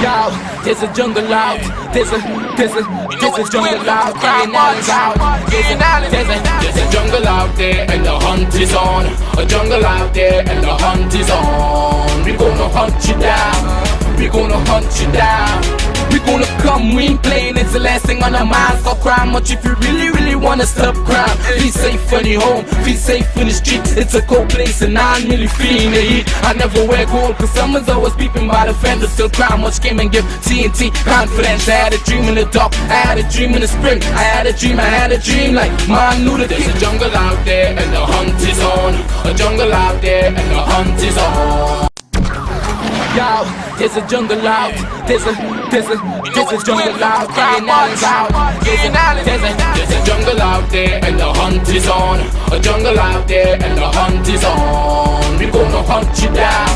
Yo, there's a jungle out. There's a jungle out. There's a jungle out there and the hunt is on. A jungle out there and the hunt is on. We gonna hunt you down. We gonna hunt you down. We gonna come, we ain't playing, it's the last thing on our minds. Stop crime much if you really wanna stop crime. Be safe when you're home, be safe in the streets. It's a cold place and I'm really feeling the heat. I never wear gold cause someone's always peeping by the fender. Still crime much came and give TNT confidence. I had a dream in the dark, I had a dream in the spring. I had a dream like man knew that there's a jungle out there and the hunt is on. A jungle out there and the hunt is on. Yo, there's a jungle out. There's a jungle out. There's a jungle out there and the hunt is on. A jungle out there and the hunt is on. We gonna hunt you down.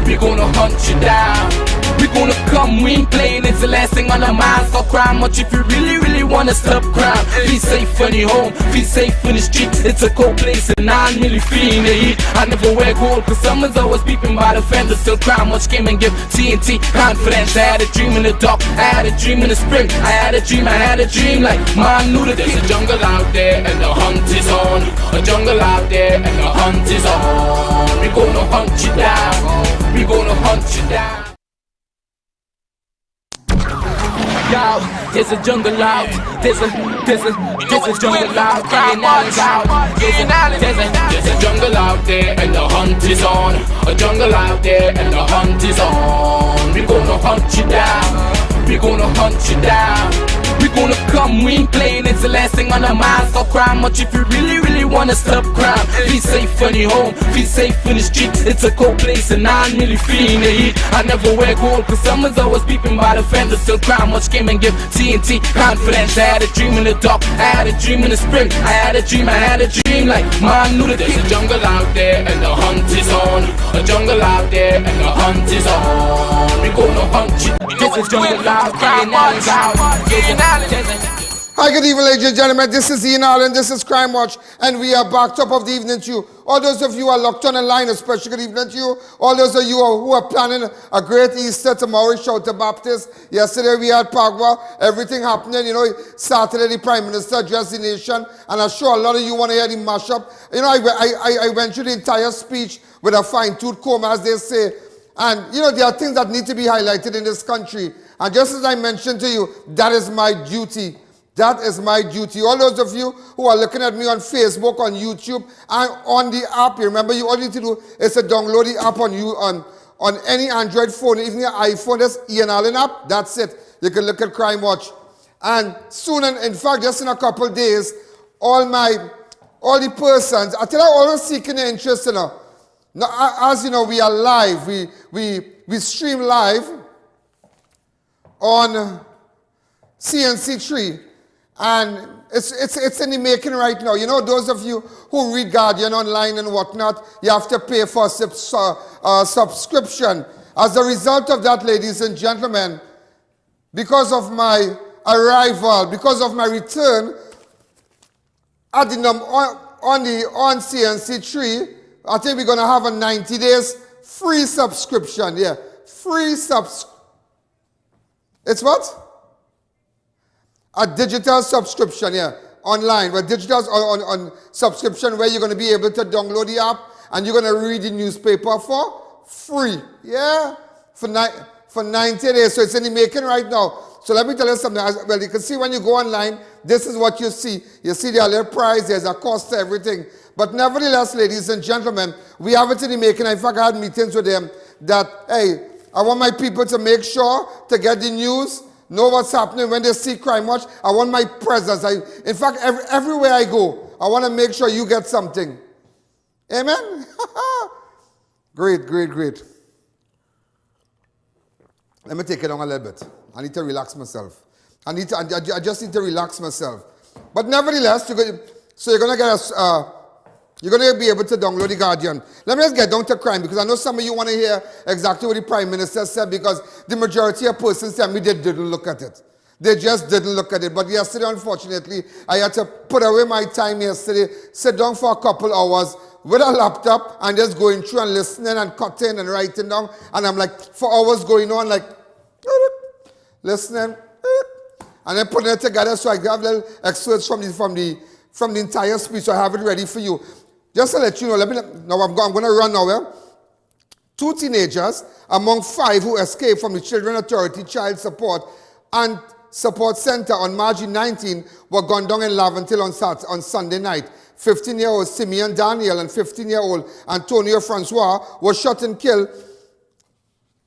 We gonna hunt you down. We gonna come, we ain't playing, it's the last thing on our minds. Stop crime much if you really wanna stop crime. Be safe when you're home, be safe in the streets. It's a cold place and I'm really feeling the heat. I never wear gold cause someone's always peeping by the fender. Still crime much came and give TNT confidence. I had a dream in the dark, I had a dream in the spring. I had a dream like man knew that there's a jungle out there and the hunt is on. A jungle out there and the hunt is on. We gonna hunt you down. We gonna hunt you down. Yo, there's a jungle out. There's a jungle out. There's a jungle out there and the hunt is on. A jungle out there and the hunt is on. We gonna hunt you down. We gonna hunt you down. We gonna come, we ain't playing, it's the last thing on our minds. Stop crime much if you really wanna stop crime. Be safe when you're home, be safe in the streets. It's a cold place and I'm really feeling the heat. I never wear gold cause someone's always peeping by the fender. Still crime much came and give TNT confidence. I had a dream in the dark, I had a dream in the spring. I had a dream like man knew that there's a jungle out there and the hunt is on. A jungle out there and the hunt is on. We gonna hunt you. There's a jungle out. Hi, good evening, ladies and gentlemen. This is A.N. and this is Crime Watch, and we are back top of the evening to you. All those of you who are locked on the line, especially good evening to you. All those of you who are planning a great Easter tomorrow, shout to Baptist. Yesterday we had Pagwa, everything happening. You know, Saturday the Prime Minister addressed the nation, and I'm sure a lot of you want to hear the mashup. You know, I went through the entire speech with a fine-tooth comb, as they say. And, you know, there are things that need to be highlighted in this country. And just as I mentioned to you, that is my duty. That is my duty. All those of you who are looking at me on Facebook, on YouTube, and on the app, you remember you all you need to do is to download the app on any Android phone, even your iPhone, that's A.N. app. That's it. You can look at Crime Watch. And soon, in fact, just in a couple of days, all the persons, I tell you, all seeking the interest, you know. Now, as you know, we are live. We stream live on CNC3, and it's in the making right now. You know, those of you who read Guardian online and whatnot, you have to pay for a subscription. As a result of that, ladies and gentlemen, because of my arrival, because of my return at on CNC3, I think we're going to have a 90 days free subscription. Yeah, free subscription. It's what? A digital subscription, yeah, online. But digital on subscription where you're going to be able to download the app and you're going to read the newspaper for free. Yeah, for 90 days. So it's in the making right now. So let me tell you something. Well, you can see when you go online, this is what you see. You see the little price, there's a cost to everything. But nevertheless, ladies and gentlemen, we have it in the making. In fact, I had meetings with them that, hey, I want my people to make sure to get the news, know what's happening when they see Crime Watch. I want my presence. In fact, everywhere I go, I want to make sure you get something. Amen? Great, great, great. Let me take it on a little bit. I need to relax myself. I just need to relax myself. But nevertheless, you're going to get us... you're going to be able to download the Guardian. Let me just get down to crime, because I know some of you want to hear exactly what the Prime Minister said, because the majority of persons tell me they didn't look at it. They just didn't look at it. But yesterday, unfortunately, I had to put away my time yesterday, sit down for a couple hours with a laptop and just going through and listening and cutting and writing down. And I'm like, for hours going on, like... listening, and then putting it together so I have little excerpts from the entire speech, so I have it ready for you. Just to let you know, now I'm going to run now. Yeah? 2 teenagers among 5 who escaped from the Children Authority Child Support and Support Center on March 19 were gunned down in Laventille on Sunday night. 15-year-old SEMION Daniel and 15-year-old Antonio Francois were shot and killed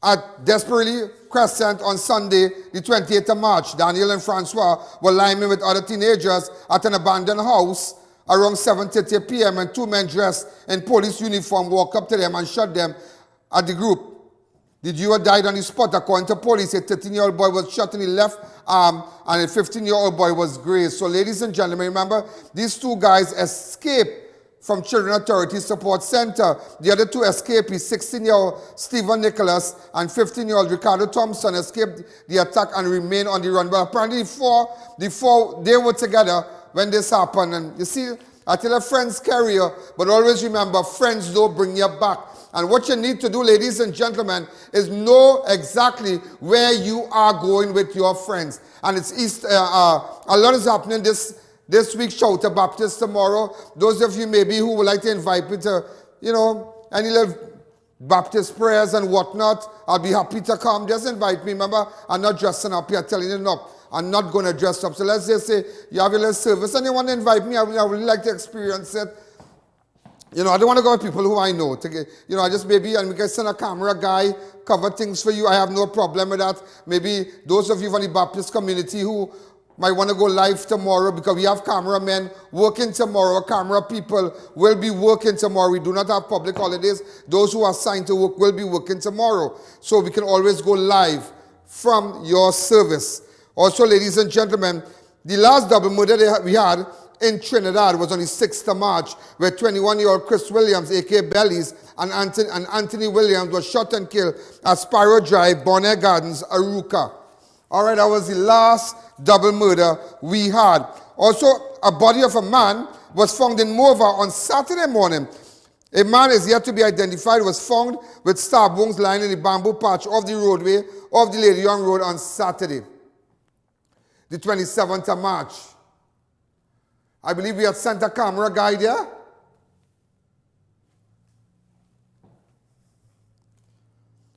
at Desperlie Crescent on Sunday, the 28th of March. Daniel and Francois were lying with other teenagers at an abandoned house around 7:30 p.m. and 2 men dressed in police uniform walked up to them and shot them at the group. The duo died on the spot. According to police, a 13-year-old boy was shot in the left arm and a 15-year-old boy was grazed. So ladies and gentlemen, remember, these 2 guys escaped from Children Authority Support Center. The other 2 escapees, 16-year-old Stephen Nicholas and 15-year-old Ricardo Thompson, escaped the attack and remained on the run. But apparently the four they were together when this happened. And you see, I tell a friends carry you, but always remember, friends don't bring you back. And what you need to do, ladies and gentlemen, is know exactly where you are going with your friends. And it's Easter. A lot is happening this week. Shout out Baptist tomorrow. Those of you maybe who would like to invite me to, any little Baptist prayers and whatnot, I'll be happy to come. Just invite me. Remember, I'm not dressing up here telling you no. I'm not going to dress up. So let's just say you have a little service and you want to invite me. I would really like to experience it. I don't want to go with people who I know. I just maybe, and we can send a camera guy, cover things for you. I have no problem with that. Maybe those of you from the Baptist community who might want to go live tomorrow, because we have cameramen working tomorrow. Camera people will be working tomorrow. We do not have public holidays. Those who are assigned to work will be working tomorrow. So we can always go live from your service. Also, ladies and gentlemen, the last double murder we had in Trinidad was on the 6th of March, where 21-year-old Chris Williams, a.k.a. Bellies, and Anthony Williams was shot and killed at Sparrow Drive, Bonnet Gardens, Aruca. All right, that was the last double murder we had. Also, a body of a man was found in Mova on Saturday morning. A man is yet to be identified, was found with stab wounds lying in the bamboo patch of the roadway of the Lady Young Road on Saturday, the 27th of March. I believe we had sent a camera guy there.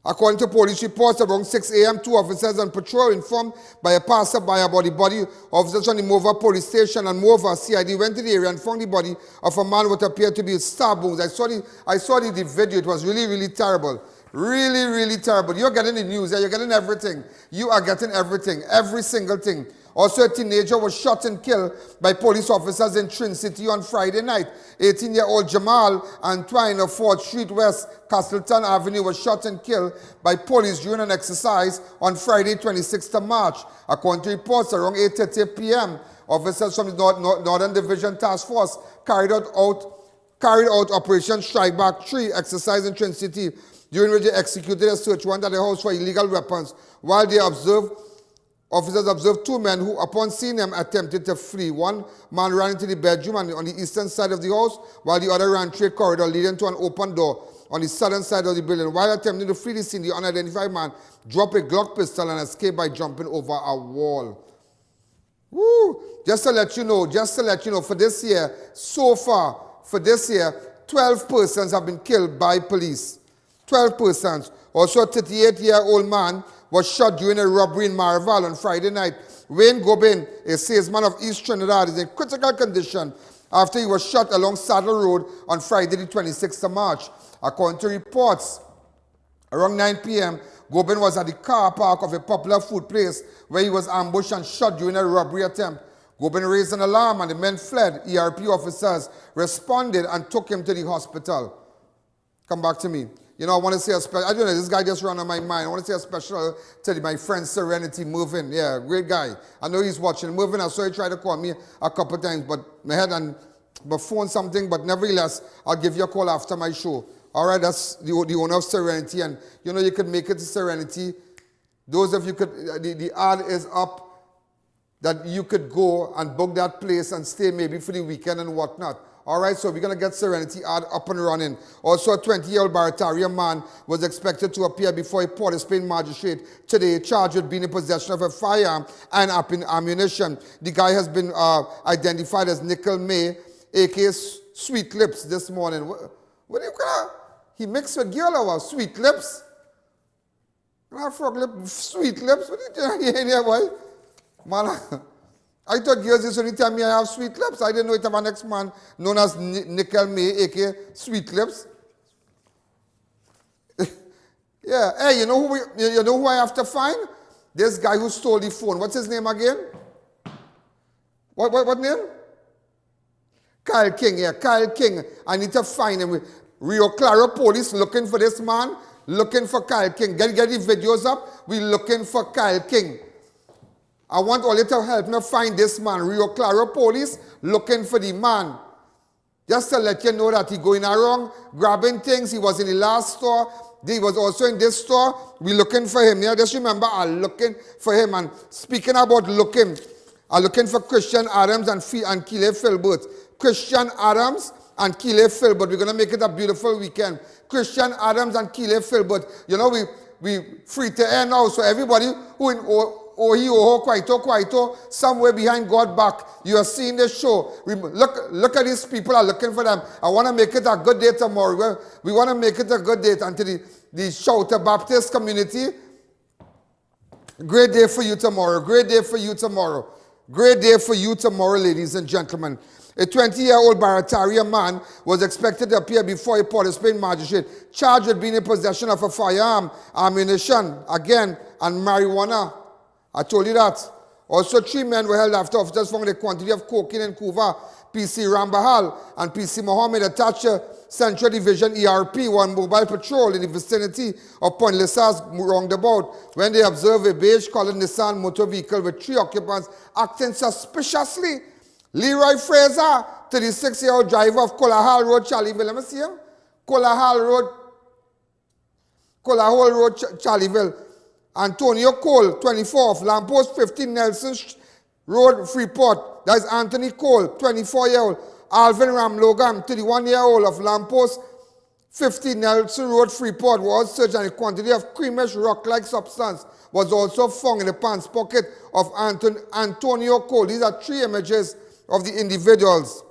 According to police reports, around 6 a.m., 2 officers on patrol informed by a passerby about the body. Officers from the Mova police station and Mova CID went to the area and found the body of a man what appeared to be stab wounds. I saw the video. It was really, really terrible. Really, really terrible. You're getting the news. You're getting everything. You are getting everything. Every single thing. Also, a teenager was shot and killed by police officers in Trin City on Friday night. 18-year-old Jamal Antoine of 4th Street West, Casselton Avenue, was shot and killed by police during an exercise on Friday, 26th of March. According to reports, around 8:30 p.m., officers from the Northern Division Task Force carried out Operation Strike Back 3 exercise in Trin City, during which they executed a search warrant at the house for illegal weapons, while they officers observed 2 men who, upon seeing them, attempted to flee. One man ran into the bedroom on the eastern side of the house, while the other ran through a corridor leading to an open door on the southern side of the building. While attempting to flee the scene, the unidentified man dropped a Glock pistol and escaped by jumping over a wall. Woo! Just to let you know, for this year, so far, 12 persons have been killed by police. 12 persons. Also, a 38-year-old man was shot during a robbery in Maraval on Friday night. Wayne Gobin, a salesman of East Trinidad, is in critical condition after he was shot along Saddle Road on Friday, the 26th of March. According to reports, around 9 p.m., Gobin was at the car park of a popular food place where he was ambushed and shot during a robbery attempt. Gobin raised an alarm and the men fled. ERP officers responded and took him to the hospital. Come back to me. I want to say a special, I don't know, this guy just ran on my mind. I want to say a special to my friend Serenity Mervin. Yeah, great guy. I know he's watching. Mervin, I saw he tried to call me a couple times, but my head and my phone something, but nevertheless, I'll give you a call after my show. All right, that's the owner of Serenity, and you could make it to Serenity. Those of you could, the ad is up that you could go and book that place and stay maybe for the weekend and whatnot. All right, so we're going to get Serenity ad up and running. Also, a 20-year-old Barataria man was expected to appear before a Port of Spain magistrate today, charged with being in possession of a firearm and ammunition. The guy has been identified as Nickel May, a.k.a. Sweet Lips, this morning. What do you call? He mixed with girl or Sweet Lips? Frog lip, Sweet Lips? What are you doing here, boy? Man, I thought girls used to only tell me I have sweet lips. I didn't know it have an next man known as Nickel May, a.k.a. Sweet Lips. Yeah, hey, you know who I have to find? This guy who stole the phone. What's his name again? What name? Kyle King, yeah, Kyle King. I need to find him. Rio Claro police looking for this man, looking for Kyle King. Get the videos up. We looking for Kyle King. I want all you to help me find this man. Rio Claro police looking for the man. Just to let you know that he going around grabbing things. He was in the last store. He was also in this store. We looking for him. Yeah, just remember, I'm looking for him. And speaking about looking, I'm looking for Christian Adams and Keeley Filbert. Christian Adams and Keeley Filbert. We're going to make it a beautiful weekend. Christian Adams and Keeley Filbert. You know, we free to air now. So everybody who in Kwaito, somewhere behind God back. You are seeing this show. Look at these people are looking for them. I want to make it a good day tomorrow. We want to make it a good day until the Shouter Baptist community. Great day for you tomorrow. Great day for you tomorrow. Great day for you tomorrow, ladies and gentlemen. A 20-year-old Barataria man was expected to appear before a Port of Spain magistrate, charged with being in possession of a firearm, ammunition, again, and marijuana. I told you that. Also, 3 men were held after officers found a quantity of cocaine in Kuva. PC Rambahal and PC Mohammed attached to Central Division ERP were on mobile patrol in the vicinity of Point Lissas roundabout when they observed a beige-colored Nissan motor vehicle with 3 occupants acting suspiciously. Leroy Fraser, 36-year-old driver of Colahal Road, Charlieville. Let me see him. Colahal Road, Charlieville. Antonio Cole, 24, of Lamppost 15 Nelson Road, Freeport. That is Anthony Cole, 24-year-old. Alvin Ramlogan, 31-year-old, of Lamppost 15 Nelson Road, Freeport, was searched and a quantity of creamish rock-like substance was also found in the pants pocket of Antonio Cole. These are 3 images of the individuals.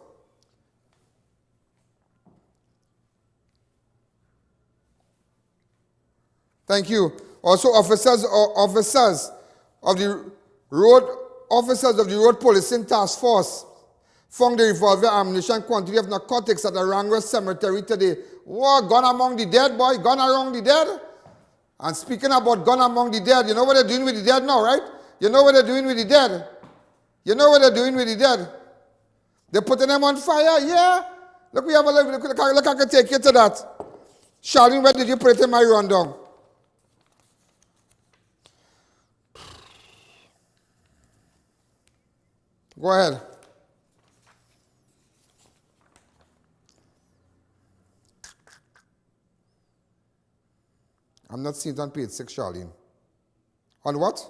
Thank you. Also, officers of the road policing task force found the revolver ammunition quantity of narcotics at the Rangra Cemetery today. What? Gone among the dead, boy? Gone among the dead? And speaking about gone among the dead, you know what they're doing with the dead now, right? You know what they're doing with the dead? You know what they're doing with the dead? They're putting them on fire? Yeah. Look, we have a look, I can take you to that. Charlene, where did you put it in my rundown? Go ahead. I'm not seeing it on page 6, Charlene. On what?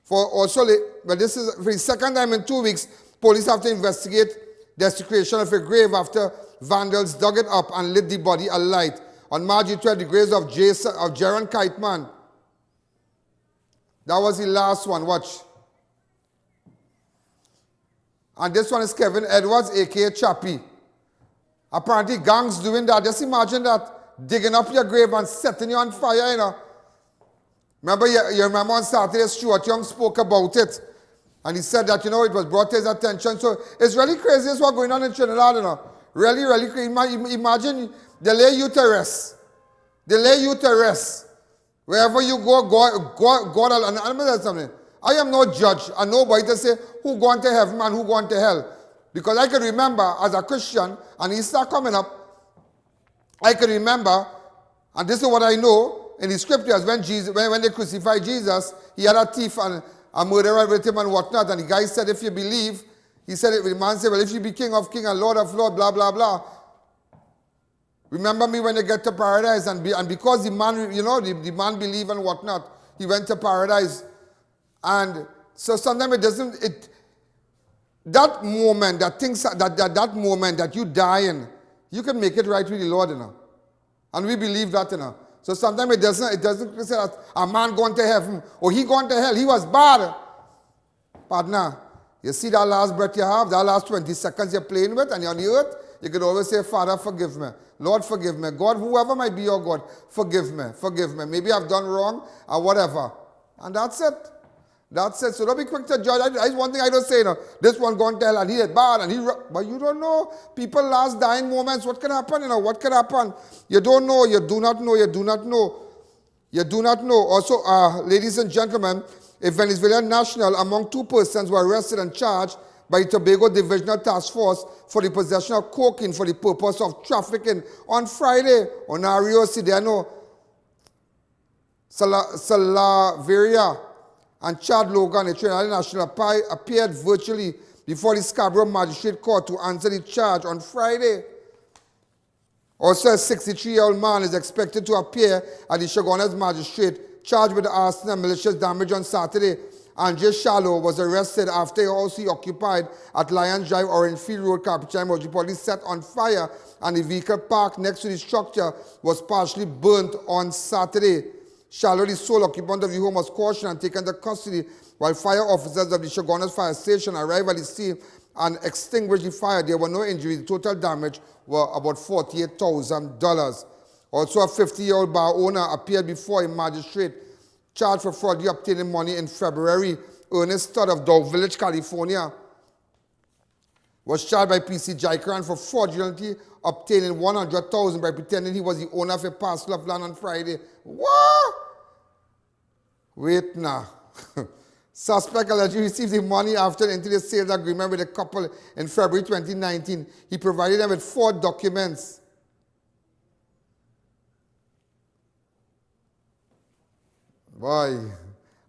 For also, well, this is for the second time in 2 weeks, police have to investigate desecration of a grave after vandals dug it up and lit the body alight. On March 12, the graves of Jaron Kiteman. That was the last one. Watch. And this one is Kevin Edwards, a.k.a. Chappie. Apparently, gangs doing that. Just imagine that, digging up your grave and setting you on fire, you know. Remember, you remember on Saturday, Stuart Young spoke about it. And he said that, you know, it was brought to his attention. So it's really crazy what's going on in Trinidad, you know. Really, really crazy. Imagine they lay you to rest. They lay you to rest. Wherever you go, God, and let me tell you something. I am no judge and nobody to say who going to heaven and who going to hell. Because I can remember as a Christian, and Easter coming up, I can remember, and this is what I know, in the scriptures, when they crucified Jesus, he had a thief and a murderer with him and whatnot. And the guy said, if you believe, he said, the man said, well, if you be King of Kings and Lord of Lords, blah, blah, blah. Remember me when you get to paradise, and because the man, you know, the man believed and whatnot, he went to paradise. And so sometimes it doesn't, that moment, that moment that you die in, you can make it right with the Lord, you know. And we believe that, you know. So sometimes it doesn't say that a man going to heaven or he going to hell, he was bad. Partner, you see that last breath you have, that last 20 seconds you're playing with and you're on the earth, you could always say, Father, forgive me. Lord, forgive me. God, whoever might be your God, forgive me. Forgive me. Maybe I've done wrong or whatever. And that's it. That's it. So don't be quick to judge. That's one thing I don't say, you know, this one going to hell and he is bad and but you don't know. People last dying moments, what can happen, you know, what can happen? You don't know, you do not know, you do not know. You do not know. Also, ladies and gentlemen, a Venezuelan national among 2 persons were arrested and charged by the Tobago Divisional Task Force for the possession of cocaine for the purpose of trafficking on Friday. Onario Sideno Salaveria and Chad Logan, a Trinidad national, appeared virtually before the Scarborough Magistrate Court to answer the charge on Friday. Also, a 63-year-old man is expected to appear at the Shogun's Magistrate, charged with arson and malicious damage on Saturday. Andre Shallow was arrested after a house he occupied at Lions Drive, Orangefield Road, Capuchine, was reportedly set on fire, and the vehicle parked next to the structure was partially burnt on Saturday. Shallow, the sole occupant of the home, was cautioned and taken into custody, while fire officers of the Shogun's fire station arrived at the scene and extinguished the fire. There were no injuries. The total damage were about $48,000. Also, a 50-year-old bar owner appeared before a magistrate charged for fraudulently obtaining money in February. Ernest Todd of Dow Village, California, was charged by PC Jaikran for fraudulently obtaining $100,000 by pretending he was the owner of a parcel of land on Friday. What? Wait now. Suspect allegedly received the money after entering a sales agreement with a couple in February 2019. He provided them with 4 documents. Boy,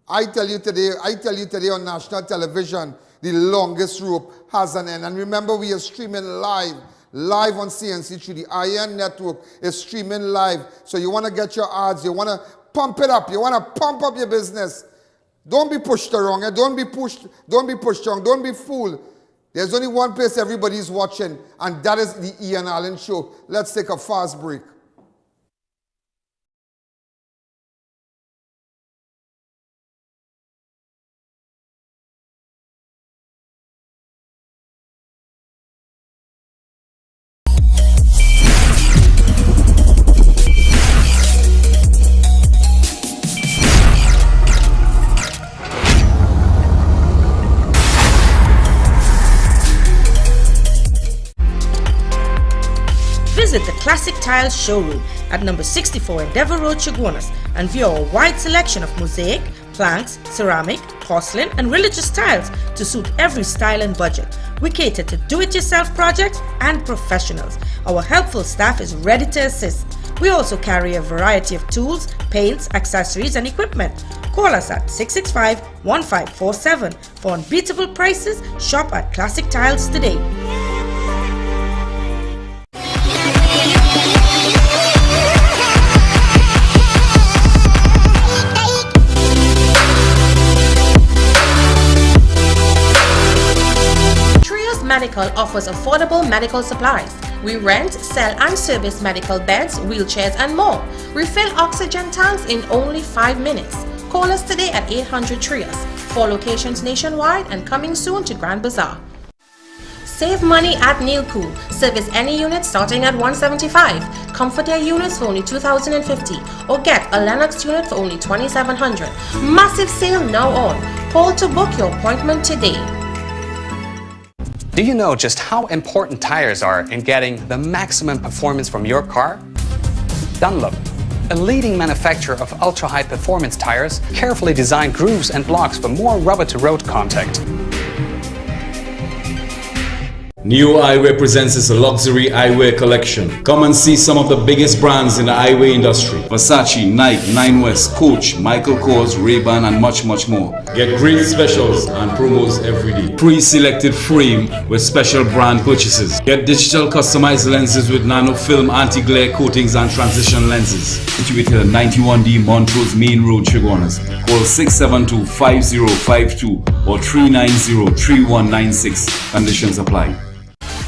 I tell you today on national television, the longest rope has an end. And remember, we are streaming live on CNC through the I.A.N network is streaming live. So you want to get your ads, you want to pump it up, you want to pump up your business. Don't be pushed around, don't be pushed around, don't be fooled. There's only one place everybody's watching, and that is the Ian Allen Show. Let's take a fast break. Visit the Classic Tiles showroom at number 64 Endeavour Road, Chaguanas, and view our wide selection of mosaic, planks, ceramic, porcelain, and religious tiles to suit every style and budget. We cater to do-it-yourself projects and professionals. Our helpful staff is ready to assist. We also carry a variety of tools, paints, accessories, and equipment. Call us at 665-1547 for unbeatable prices. Shop at Classic Tiles today. Medical offers affordable medical supplies. We rent, sell and service medical beds, wheelchairs and more. Refill oxygen tanks in only 5 minutes. Call us today at 800 Trias. 4 locations nationwide and coming soon to Grand Bazaar. Save money at Neil Cool. Service any unit starting at $175. Comfort Air units for only $2,050 or get a Lennox unit for only $2,700. Massive sale now on. Call to book your appointment today. Do you know just how important tires are in getting the maximum performance from your car? Dunlop, a leading manufacturer of ultra-high performance tires, carefully designed grooves and blocks for more rubber-to-road contact. New Eyewear presents its luxury eyewear collection. Come and see some of the biggest brands in the eyewear industry. Versace, Nike, Nine West, Coach, Michael Kors, Ray-Ban and much more. Get great specials and promos every day. Pre-selected frame with special brand purchases. Get digital customized lenses with nano film anti-glare coatings and transition lenses. Situated at 91D Montrose Main Road, Chaguanas. Call 672-5052 or 390-3196. Conditions apply.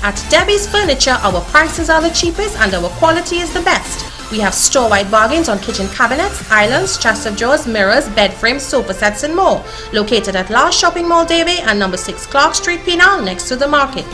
At Debbie's Furniture, our prices are the cheapest and our quality is the best. We have store-wide bargains on kitchen cabinets, islands, chest of drawers, mirrors, bed frames, sofa sets and more. Located at Last Shopping Mall, Davie and number 6 Clark Street, Penal, next to the market.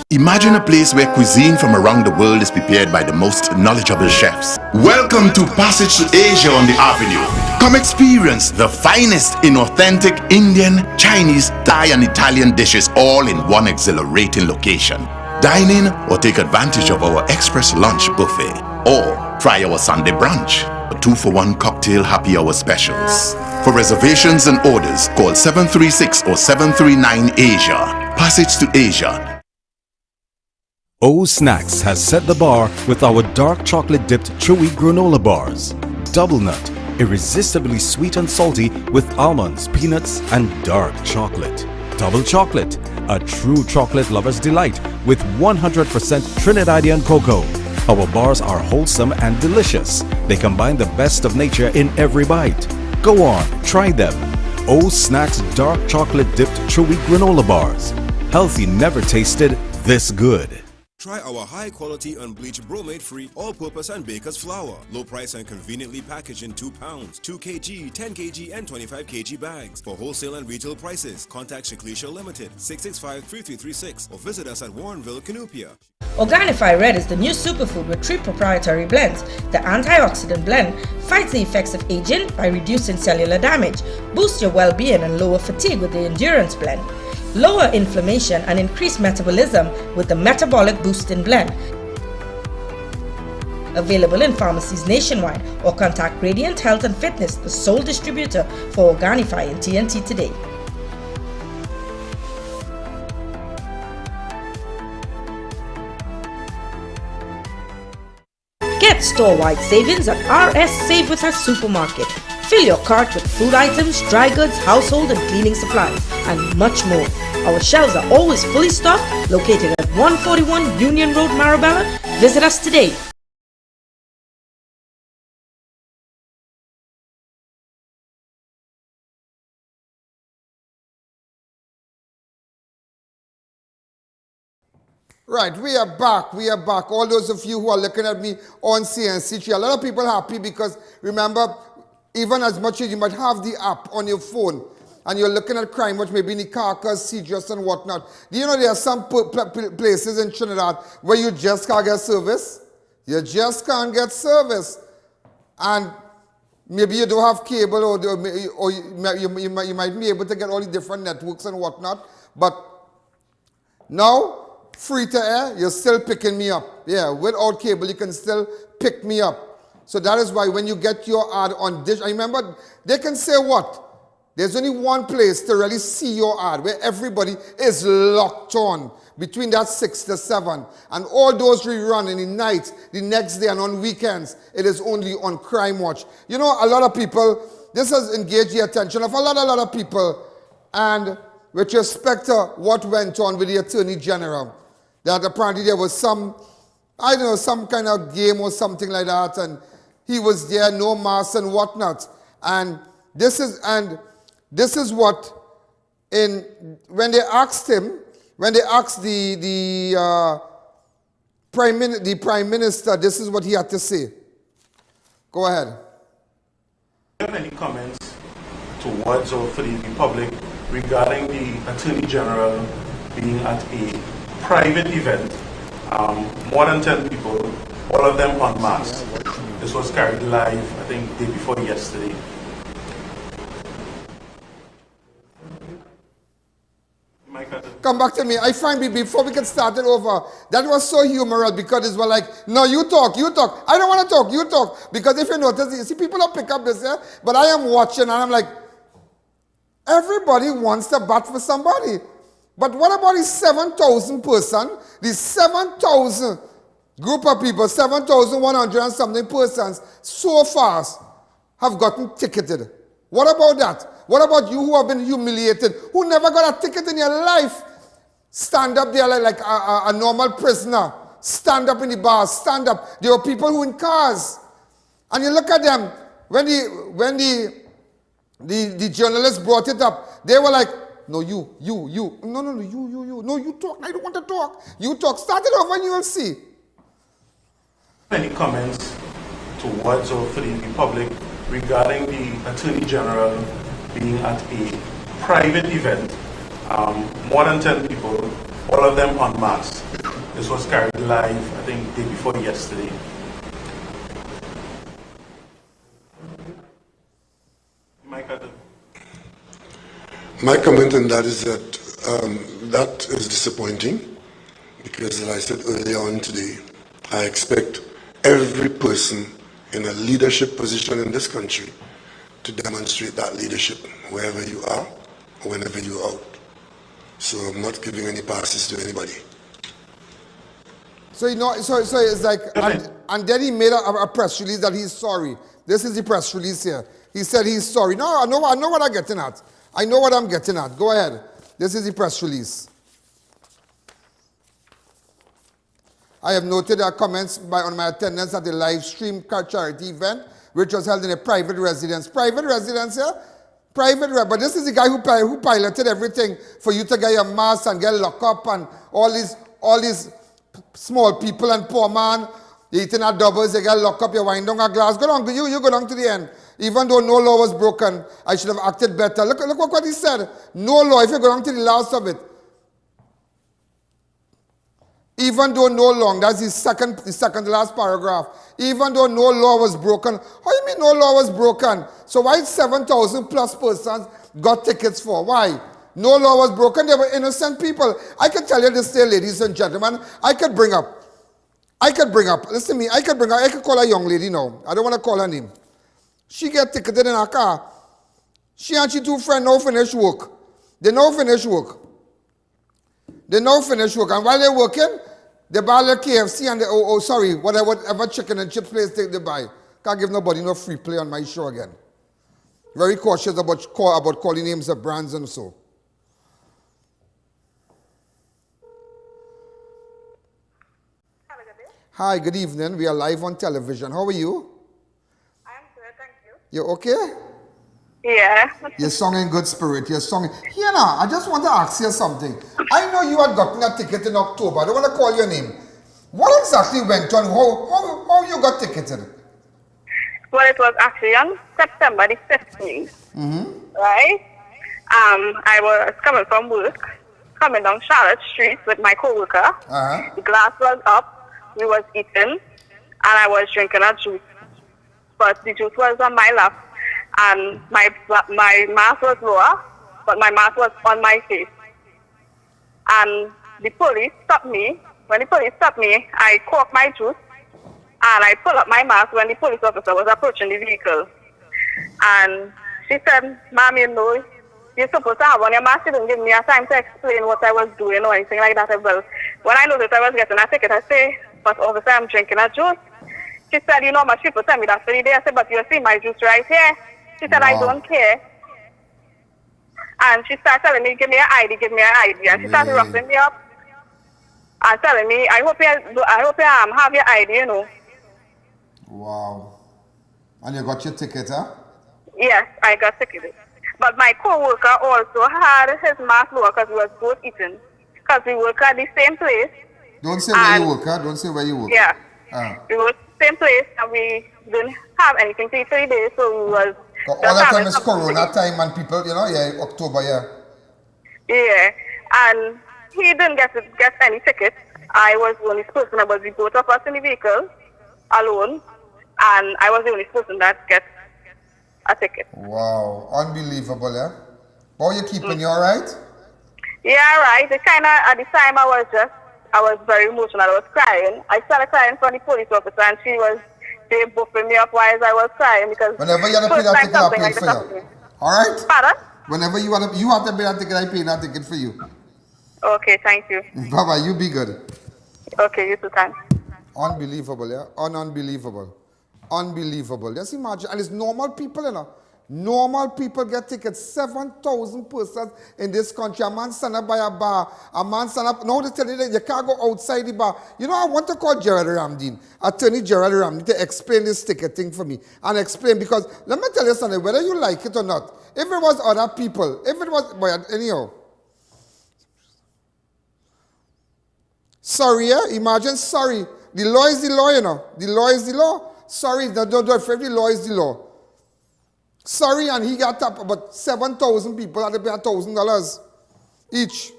Imagine a place where cuisine from around the world is prepared by the most knowledgeable chefs. Welcome to Passage to Asia on the Avenue. Come experience the finest in authentic Indian, Chinese, Thai and Italian dishes all in one exhilarating location. Dine in or take advantage of our express lunch buffet or try our Sunday brunch, a 2-for-1 cocktail happy hour specials. For reservations and orders, call 736 or 739 Asia. Passage to Asia. O Snacks has set the bar with our dark chocolate dipped chewy granola bars. Double nut, irresistibly sweet and salty with almonds, peanuts and dark chocolate. Double chocolate, a true chocolate lover's delight with 100% Trinidadian cocoa. Our bars are wholesome and delicious. They combine the best of nature in every bite. Go on, try them. O Snacks dark chocolate dipped chewy granola bars. Healthy never tasted this good. Try our high-quality unbleached bromate-free all-purpose and baker's flour. Low price and conveniently packaged in 2 pounds, 2 kg, 10 kg and 25 kg bags. For wholesale and retail prices, contact Shiklisha Limited, 665-3336 or visit us at Warrenville, Canupia. Organifi Red is the new superfood with 3 proprietary blends. The antioxidant blend fights the effects of aging by reducing cellular damage, boosts your well-being and lower fatigue with the endurance blend. Lower inflammation and increase metabolism with the Metabolic Boosting Blend. Available in pharmacies nationwide or contact Radiant Health and Fitness, the sole distributor for Organifi in TNT today. Get store-wide savings at RS Save With Us Supermarket. Fill your cart with food items, dry goods, household and cleaning supplies, and much more. Our shelves are always fully stocked, located at 141 Union Road, Marabella. Visit us today. Right, we are back. All those of you who are looking at me on CNC3, a lot of people are happy because, remember, even as much as you might have the app on your phone and you're looking at crime, which may be in the carcass, CGS and whatnot, do you know there are some places in Trinidad where you just can't get service? You just can't get service. And maybe you don't have cable or you might be able to get all the different networks and whatnot. But now, free to air, you're still picking me up. Yeah, without cable, you can still pick me up. So that is why when you get your ad on Dish, I remember they can say what? There's only one place to really see your ad where everybody is locked on between that 6 to 7. And all those rerun in the night, the next day and on weekends, it is only on Crime Watch. You know, a lot of people, this has engaged the attention of a lot of people. And with respect to what went on with the Attorney General, that apparently there was some, I don't know, some kind of game or something like that, and he was there, no mask and whatnot. And this is what, when they asked him, when they asked the Prime Minister, this is what he had to say. Go ahead. Do you have any comments towards or for the public regarding the Attorney General being at a private event, more than 10 people, all of them unmasked? This was carried live, I think, the day before yesterday. Come back to me. I find before we can start it over, that was so humorous because it was like, no, you talk. I don't want to talk, you talk. Because if you notice, you see people don't pick up this here, but I am watching and I'm like, everybody wants to bat for somebody. But what about these 7,000 person, these 7,000 group of people, 7,100 and something persons so fast have gotten ticketed? What about that? What about you who have been humiliated, who never got a ticket in your life? Stand up there like a normal prisoner. Stand up in the bar, stand up. There were people who in cars. And you look at them, when the journalists brought it up, they were like, no, you. No, you. No, you talk. I don't want to talk. You talk. Start it off and you will see. Any comments towards or for the public regarding the Attorney General being at a private event, more than 10 people, all of them en masse. This was carried live, I think, the day before yesterday. My comment on that is that that is disappointing because, as I said earlier on today, I expect every person in a leadership position in this country to demonstrate that leadership wherever you are or whenever you're out. So I'm not giving any passes to anybody. So, you know, so it's like, and then he made a press release that he's sorry. This is the press release here. He said he's sorry. No, I know what I'm getting at. I know what I'm getting at. Go ahead. This is the press release. I have noted our comments on my attendance at the live stream charity event, which was held in a private residence. Private residence here? But this is the guy who piloted everything for you to get your mask and get locked up and all these small people and poor man, you eating at doubles, you get locked up, you wind down a glass. Go down, you go down to the end. Even though no law was broken, I should have acted better. Look what he said. No law, if you go down to the last of it. Even though no law, that's the second to last paragraph. Even though no law was broken. How do you mean no law was broken? So why 7,000 plus persons got tickets for? Why? No law was broken. They were innocent people. I can tell you this day, ladies and gentlemen, I could bring up, listen to me, I could call a young lady now. I don't want to call her name. She get ticketed in her car. She and she two friends now finish work. They now finish work. And while they're working, they buy a little KFC and whatever chicken and chips place they buy. Can't give nobody no free play on my show again. Very cautious about calling names of brands and so. Hi, good evening. We are live on television. How are you? I'm good, thank you. You okay? Yeah. You're song in good spirit. You're song. Here now, I just want to ask you something. I know you had gotten a ticket in October. I don't want to call your name. What exactly went on? How you got ticketed? Well, it was actually on September the 15th. Mm-hmm. Right? I was coming from work, coming down Charlotte Street with my co-worker. Uh-huh. The glass was up. We was eating, and I was drinking a juice. But the juice was on my lap, and my mask was lower, but my mask was on my face. And the police stopped me. When the police stopped me, I corked my juice, and I pulled up my mask when the police officer was approaching the vehicle. And she said, "Ma'am, you know, you're supposed to have on your mask. You didn't give me a time to explain what I was doing or anything like that as well." When I noticed I was getting a ticket, I say, "But obviously I'm drinking a juice." She said, "You know, much people tell me that for the day." I said, "But you see my juice right here." She said, "I don't care." And she started telling me, "Give me an ID, give me an ID." And she started roughing me up and telling me, I hope you have your ID, you know. Wow. And you got your ticket, huh? Yes, I got ticketed. But my co-worker also had his mask lower because we was both eating. Because we work at the same place. Don't say where you work, huh? Don't say where you work. Yeah. We work same place and we didn't have anything to eat for the day, so we was... All that time is Corona time and people, you know, October, Yeah. And he didn't get any tickets. I was the only person, but we both of us in the vehicle, alone, and I was the only person that get a ticket. Wow. Unbelievable, yeah? How are you keeping? You alright? Yeah, right. At the time I was very emotional. I was crying. I started crying for the police officer, and they buffing me up while I was crying because... Whenever you have to pay that ticket, I'll pay it for you. Alright? Pardon? Whenever you have to pay that ticket, I pay that ticket for you. Okay, thank you. Bye-bye, you be good. Okay, you too, thanks. Unbelievable, yeah? Unbelievable. Unbelievable. Just imagine, and it's normal people, you know. Normal people get tickets, 7,000 persons in this country. A man stand up by a bar, a man stand up, now they tell you that you can't go outside the bar. You know, I want to call GERALD Ramdeen, Attorney GERALD Ramdeen, to explain this ticket thing for me. And explain, because let me tell you something, whether you like it or not, if it was other people, if it was, but anyhow. Sorry, yeah? Imagine sorry. The law is the law, you know. The law is the law. Sorry, don't do it for the law is the law. Sorry, and he got up, but 7,000 people had to pay $1,000 each.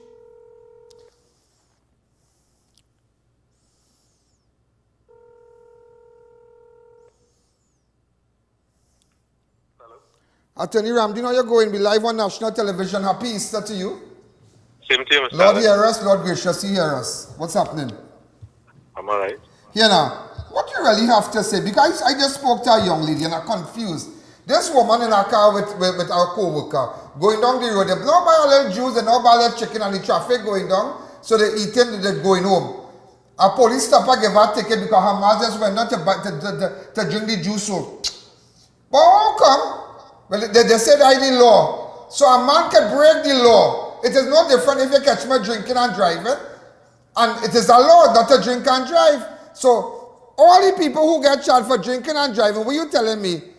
Hello. Attorney Ramdeen, how you going? Be live on national television. Happy Easter to you. Same to you, Mr. Lord hear us, Lord gracious, you hear us. What's happening? I'm alright. Here now, what do you really have to say? Because I just spoke to a young lady and I'm confused. This woman in her car with our co-worker going down the road. They blow by a little juice, they now buy a little chicken and the traffic going down. So they eating, they're going home. A police stopper gave her a ticket because her mother just went out to drink the juice. So. But how come? Well, they said I the law. So a man can break the law. It is no different if you catch me drinking and driving. And it is a law not to drink and drive. So all the people who get charged for drinking and driving, what are you telling me?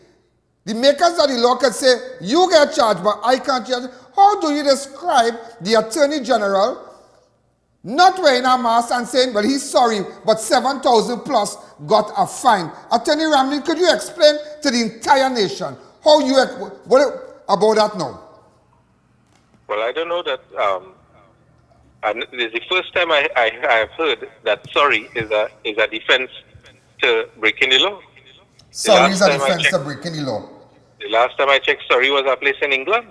The makers of the law can say, you get charged, but I can't charge. How do you describe the Attorney General not wearing a mask and saying, well, he's sorry, but 7,000 plus got a fine? Attorney Ramdeen, could you explain to the entire nation how you, what about that now? Well, I don't know that, and this is the first time I have heard that sorry is a defense to breaking the law. Sorry is a defense to breaking the law. The last time I checked, sorry was a place in England.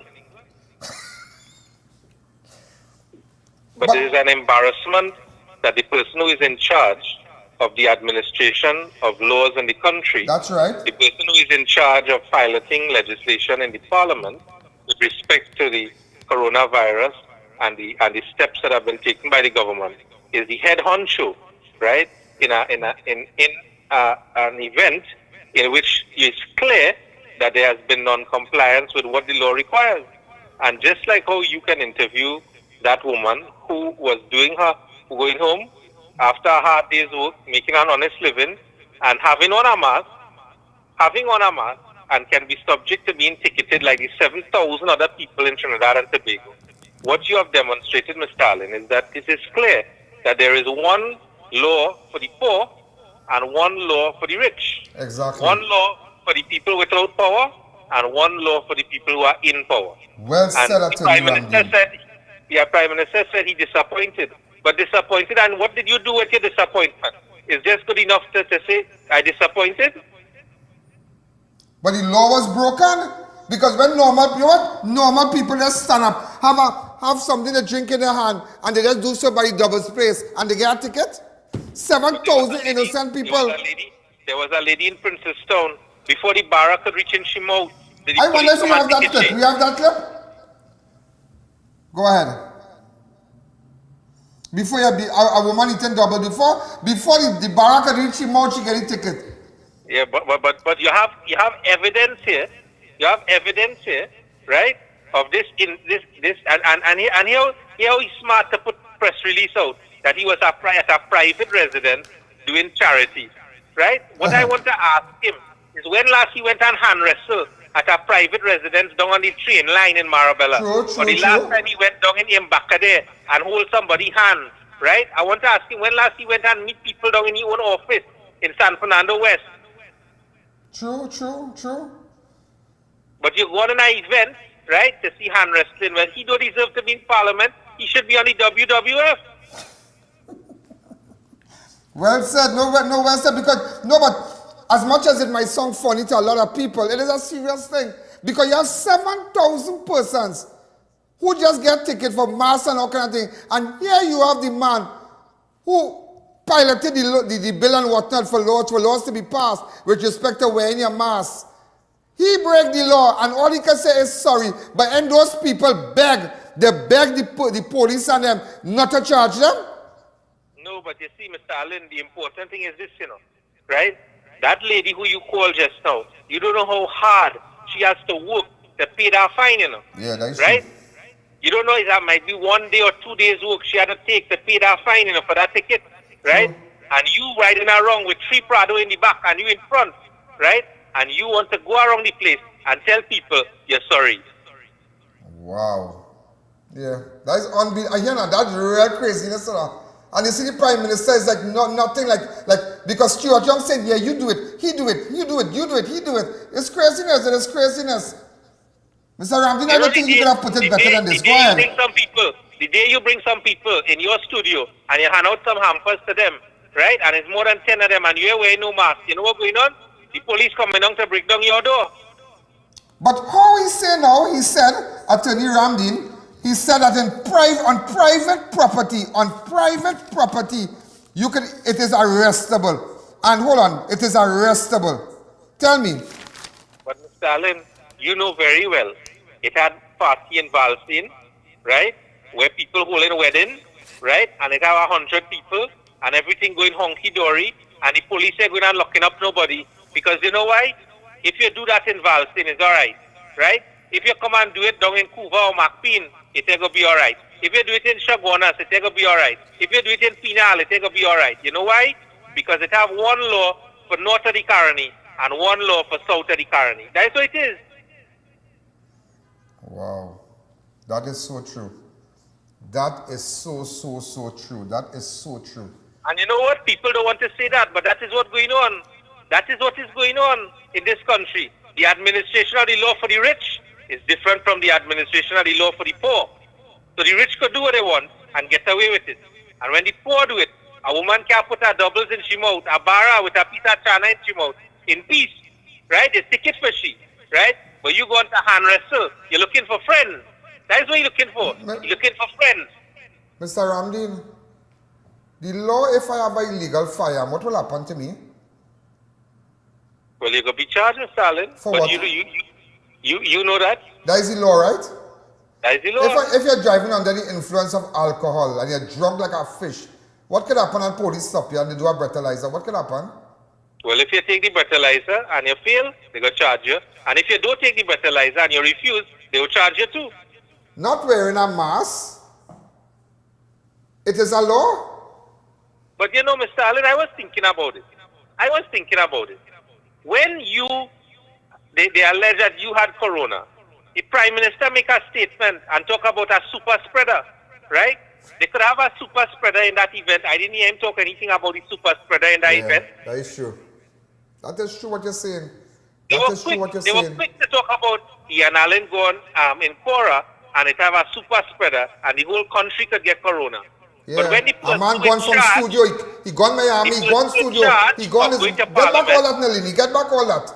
But it is an embarrassment that the person who is in charge of the administration of laws in the country, that's right, the person who is in charge of piloting legislation in the parliament with respect to the coronavirus and the steps that have been taken by the government, is the head honcho, right? In an event in which it's clear that there has been non-compliance with what the law requires. And just like how you can interview that woman who was going home after a hard day's work, making an honest living, and having on a mask, and can be subject to being ticketed like the 7,000 other people in Trinidad and Tobago. What you have demonstrated, Mr. Allen, is that it is clear that there is one law for the poor and one law for the rich. Exactly. One law for the people without power and one law for the people who are in power. Well said, Attorney Ramdeen. The Prime Minister said he disappointed. But disappointed, and what did you do with your disappointment? Is just good enough to say, I disappointed? But the law was broken? Because when normal people just stand up, have something to drink in their hand, and they just do so by double space, and they get a ticket? 7,000 innocent people. There was a lady in Princestown, before the barra could reach in Shimout. I wonder if we have that clip. We have that clip? Go ahead. Before you be a woman eating double, before the barra could reach Shimout, she get a ticket. Yeah, but you have evidence here. You have evidence here, right? Of this and here he's smart to put press release out that he was at a private residence doing charity, right? What I want to ask him is when last he went on hand wrestle at a private residence down on the train line in Marabella. Or the last time he went down in Mbaka there and hold somebody's hand, right? I want to ask him when last he went and meet people down in his own office in San Fernando West. True. But you go on an event, right, to see hand wrestling. When he don't deserve to be in Parliament, he should be on the WWF. Well said, well said, but as much as it might sound funny to a lot of people, it is a serious thing. Because you have 7,000 persons who just get tickets for masks and all kind of thing. And here you have the man who piloted the bill and whatnot for laws to be passed with respect to wearing your mask. He break the law and all he can say is sorry. But then those people beg the police and them not to charge them? No, but you see, Mr. Allen, the important thing is this, right? That lady who you called just now, you don't know how hard she has to work to pay that fine, Yeah, that's right? true. You don't know if that might be 1 day or 2 days work she had to take to pay that fine, for that ticket, right? And you riding around with 3 Prado in the back and you in front, right? And you want to go around the place and tell people you're sorry. Wow. Yeah, that's unbelievable. You know, that's real craziness, And you see the Prime Minister is like nothing like because Stuart Young said, yeah, you do it, he do it, you do it, you do it, he do it. It's craziness, it is craziness. Mr. Ramdeen, I don't think you could have put it better than this. Go ahead. The day you bring some people in your studio and you hand out some hampers to them, right? And it's more than 10 of them and you're wearing no mask. You know what's going on? The police coming down to break down your door. But how he say now, he said, Attorney Ramdeen, he said that on private property, it is arrestable. And hold on, it is arrestable. Tell me. But Mr. Allen, you know very well, it had party involved in, right? Where people holding a wedding, right? And it have 100 people and everything going honky-dory and the police are going and locking up nobody. Because you know why? If you do that involved in, it's alright, right? If you come and do it down in Cuba or McPean, it's going to be alright. If you do it in Chaguanas, it's going to be alright. If you do it in Pinal, it's going to be alright. You know why? Because it have one law for north of the Caroni and one law for south of the Caroni. That's what it is. Wow. That is so true. That is so true. That is so true. And you know what? People don't want to say that, but that is what's going on. That is what is going on in this country. The administration of the law for the rich is different from the administration of the law for the poor. So the rich could do what they want and get away with it. And when the poor do it, a woman can put her doubles in she mouth, a bara with a piece of chana in she mouth, in peace, right? It's ticket for she, right? But you go on to hand wrestle, you're looking for friends. That is what you're looking for. You're looking for friends. Mr. Ramdeen, the law, if I have an illegal firearm, what will happen to me? Well, you're going to be charged, Mr. Allen. For but what? You know that. That is the law, right? That is the law. If you're driving under the influence of alcohol and you're drunk like a fish, what could happen and police stop you and they do a breathalyzer? What could happen? Well, if you take the breathalyzer and you fail, they're going to charge you. And if you don't take the breathalyzer and you refuse, they will charge you too. Not wearing a mask? It is a law? But you know, Mr. Allen, I was thinking about it. When they allege that you had corona, the Prime Minister make a statement and talk about a super spreader, right? They could have a super spreader in that event. I didn't hear him talk anything about the super spreader in that event. That is true. That is true what you're saying. They were quick to talk about Ian Allen going in Cora and it have a super spreader and the whole country could get corona. Yeah. But when the a man gone from studio, he gone Miami, he gone studio, he gone his, get back all that, Nalini, get back all that.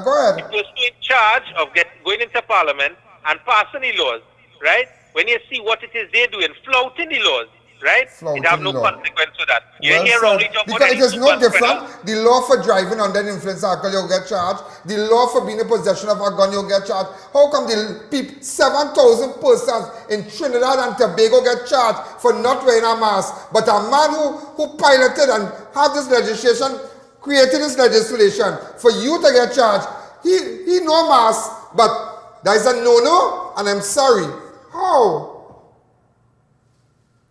Go ahead. He was in charge of going into Parliament and passing the laws, right? When you see what it is they doing, flouting the laws, right? It have no consequence to that. You hear only talk about because it is no different. The law for driving under the influence of alcohol, you'll get charged. The law for being in possession of a gun, you'll get charged. How come the 7,000 persons in Trinidad and Tobago get charged for not wearing a mask? But a man who piloted and had this legislation, created this legislation for you to get charged, he no mask, but that is a no-no, and I'm sorry. How?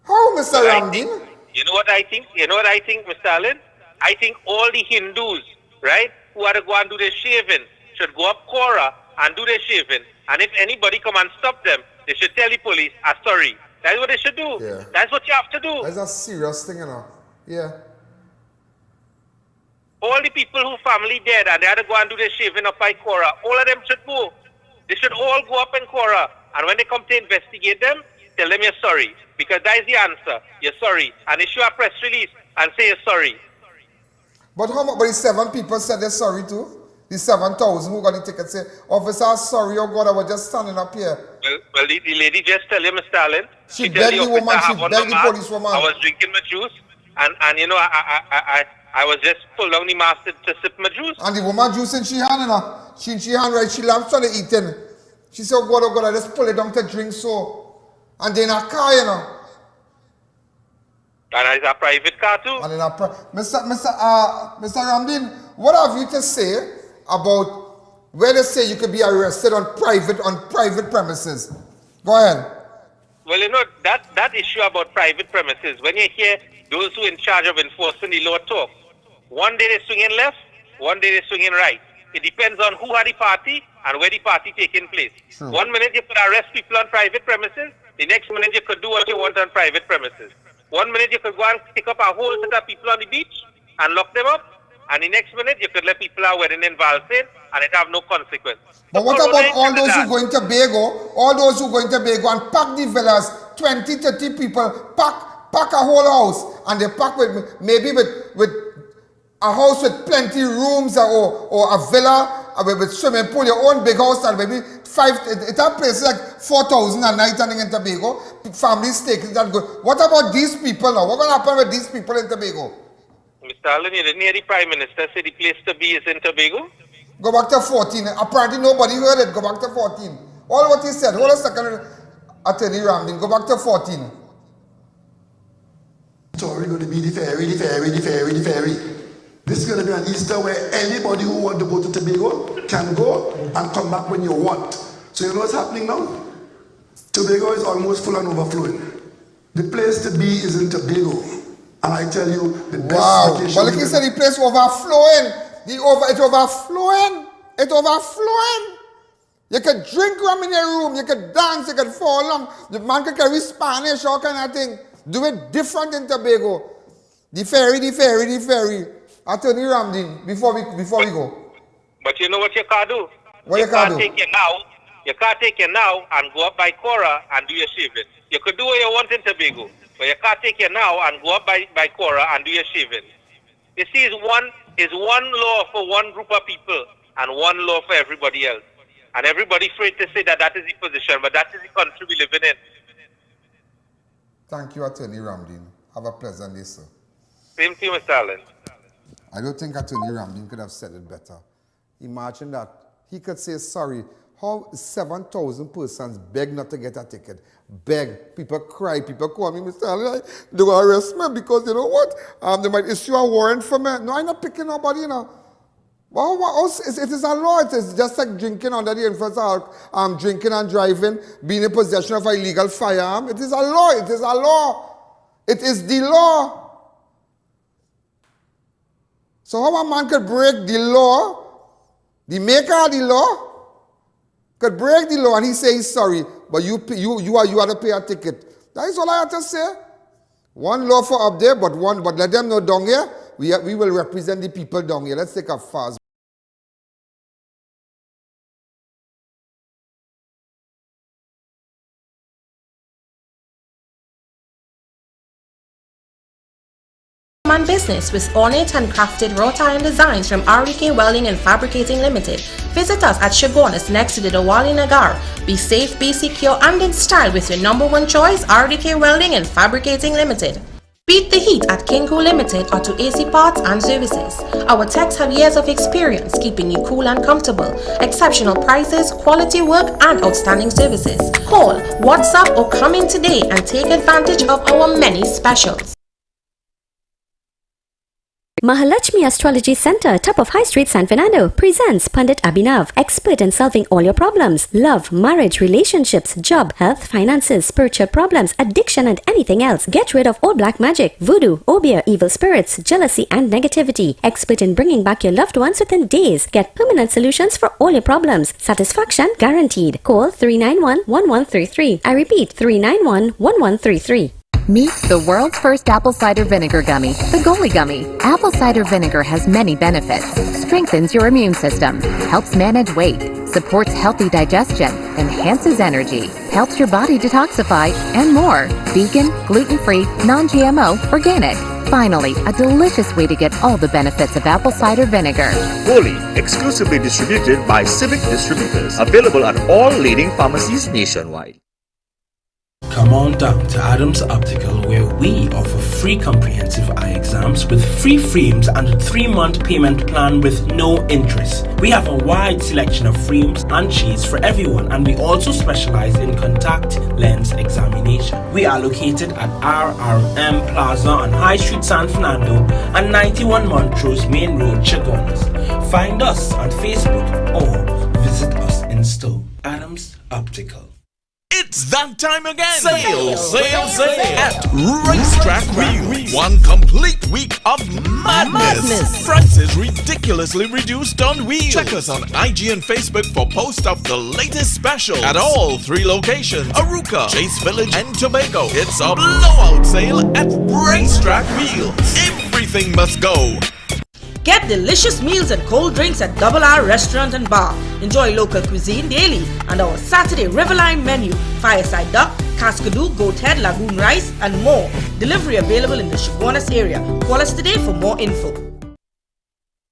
How, Mr. Ramdeen? You know what I think, Mr. Allen? I think all the Hindus, right, who are to go and do their shaving, should go up Cora and do their shaving. And if anybody come and stop them, they should tell the police, sorry. That's what they should do. Yeah. That's what you have to do. That's a serious thing, you know. Yeah. All the people who family dead and they had to go and do their shaving up by Cora, all of them should go. They should all go up in Cora. And when they come to investigate them, tell them you're sorry. Because that is the answer. You're sorry. And issue a press release and say you're sorry. But how much? But the 7 people said they're sorry too? The 7,000 who got the ticket say, officer, sorry, oh God, I was just standing up here. Well, the lady just tell you, Mr. Allen. She begged the woman, she begged the police woman. I was drinking my juice. And you know, I was just pulled down the mask to sip my juice. And the woman juice in she hand, you know. She in she hand, right? She laughs trying to eat it. She said, oh God, I just pull it down to drink so. And they're in a car, you know. And it's a private car too. And in a Mr. Ramdeen, what have you to say about where they say you could be arrested on private premises? Go ahead. Well, you know, that issue about private premises, when you hear those who are in charge of enforcing the law talk, one day they're swinging left, one day they're swinging right. It depends on who had the party and where the party taking place. True. 1 minute you could arrest people on private premises, the next minute you could do what you want on private premises. 1 minute you could go and pick up a whole set of people on the beach and lock them up, and the next minute you could let people out wedding involved in and it have no consequence. But what about all those who go in Tobago, and pack the villas, 20, 30 people, pack a whole house, and they pack with maybe with a house with plenty rooms or a villa with swimming pool, your own big house, and maybe it have places like 4,000 a night in Tobago. Families take that good. What about these people now? What's going to happen with these people in Tobago? Mr. Allen, you didn't hear the Prime Minister say the place to be is in Tobago? Go back to 14. Apparently nobody heard it. Go back to 14. All what he said. Hold a second, Attorney Ramdeen. Go back to 14. Story going to be the ferry. This is going to be an Easter where anybody who wants to go to Tobago can go and come back when you want. So you know what's happening now? Tobago is almost full and overflowing. The place to be is in Tobago. And I tell you, the best vacation. But like you said, the place overflowing. It's overflowing. It's overflowing. You could drink rum in your room. You could dance. You could fall along. The man could carry Spanish, all kind of thing. Do it different in Tobago. The ferry. Attorney Ramdeen, before we go. But you know what you can't do? What you can't do? You can't take you now and go up by Cora and do your shaving. You could do what you want in Tobago, but you can't take you now and go up by Cora and do your shaving. You see, it's one law for one group of people and one law for everybody else. And everybody afraid to say that is the position, but that is the country we living in. Thank you, Attorney Ramdeen. Have a pleasant day, sir. Same to you, Mr. Allen. I don't think Attorney Ramdeen could have said it better. Imagine that. He could say sorry. How 7,000 persons beg not to get a ticket. Beg. People cry. People call me, Mr. Allen, they will arrest me because you know what? They might issue a warrant for me. No, I'm not picking nobody, you know. Well, it is a law. It is just like drinking under the influence of drinking and driving, being in possession of an illegal firearm. It is a law. It is a law. It is the law. So how a man could break the law, the maker of the law, could break the law and he say he's sorry, but you have to pay a ticket. That is all I have to say. One law for up there, but let them know down here, we will represent the people down here. Let's take a fast. Business with ornate and crafted wrought iron designs from RDK Welding and Fabricating Limited. Visit us at Shogunus next to the Diwali Nagar. Be safe, be secure, and in style with your #1 choice, RDK Welding and Fabricating Limited. Beat the heat at Kinko Limited Auto AC Parts and Services. Our techs have years of experience keeping you cool and comfortable. Exceptional prices, quality work, and outstanding services. Call, WhatsApp, or come in today and take advantage of our many specials. Mahalakshmi Astrology Center, top of High Street, San Fernando, presents Pandit Abhinav, expert in solving all your problems: love, marriage, relationships, job, health, finances, spiritual problems, addiction, and anything else. Get rid of all black magic, voodoo, obeah, evil spirits, jealousy, and negativity. Expert in bringing back your loved ones within days. Get permanent solutions for all your problems. Satisfaction guaranteed. Call 391-1133. I repeat, 391-1133. Meet the world's first apple cider vinegar gummy, the Goli Gummy. Apple cider vinegar has many benefits. Strengthens your immune system, helps manage weight, supports healthy digestion, enhances energy, helps your body detoxify, and more. Vegan, gluten-free, non-GMO, organic. Finally, a delicious way to get all the benefits of apple cider vinegar. Goli, exclusively distributed by Civic Distributors. Available at all leading pharmacies nationwide. Come on down to Adams Optical, where we offer free comprehensive eye exams with free frames and a 3-month payment plan with no interest. We have a wide selection of frames and shades for everyone, and we also specialize in contact lens examination. We are located at RRM Plaza on High Street, San Fernando and 91 Montrose Main Road, Chaguanas. Find us on Facebook or visit us in store. Adams Optical. It's that time again! Sale at Racetrack Wheel. One complete week of madness. Prices ridiculously reduced on wheels. Check us on IG and Facebook for posts of the latest specials at all 3 locations: Aruca, Chase Village, and Tobago. It's a blowout sale at Racetrack Wheel. Everything must go. Get delicious meals and cold drinks at R Restaurant and Bar. Enjoy local cuisine daily and our Saturday Riverline menu: fireside duck, cascadoo, goat head, lagoon rice, and more. Delivery available in the Chaguanas area. Call us today for more info.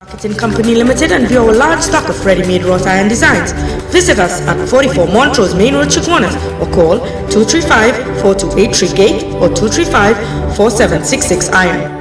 Marketing Company Limited and view our large stock of ready-made wrought iron designs. Visit us at 44 Montrose Main Road, Chaguanas, or call 235-4283 Gate or 235-4766 Iron.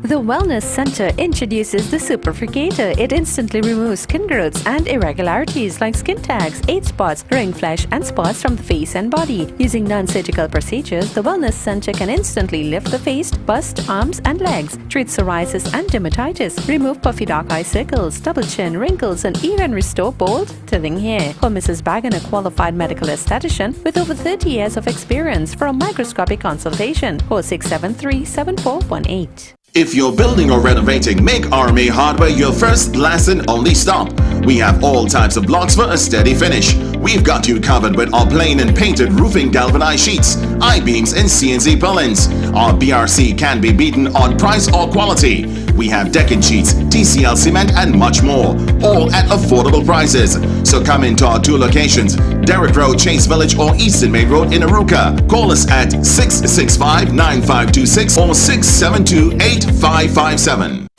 The Wellness Center introduces the Superfricator. It instantly removes skin growths and irregularities like skin tags, age spots, ring flesh, and spots from the face and body. Using non-surgical procedures, the Wellness Center can instantly lift the face, bust, arms, and legs, treat psoriasis and dermatitis, remove puffy dark eye circles, double chin, wrinkles, and even restore bold, thinning hair. Call Mrs. Bagan, a qualified medical esthetician with over 30 years of experience, for a microscopic consultation. Call 673-7418. If you're building or renovating, make RMA Hardware your first, last, and only stop. We have all types of blocks for a steady finish. We've got you covered with our plain and painted roofing galvanized sheets, I-beams, and CNC purlins. Our BRC can be beaten on price or quality. We have decking sheets, TCL cement, and much more, all at affordable prices. So come into our 2 locations, Derrick Road, Chase Village, or Eastern Main Road in Aruca. Call us at 665-9526 or 672-8557.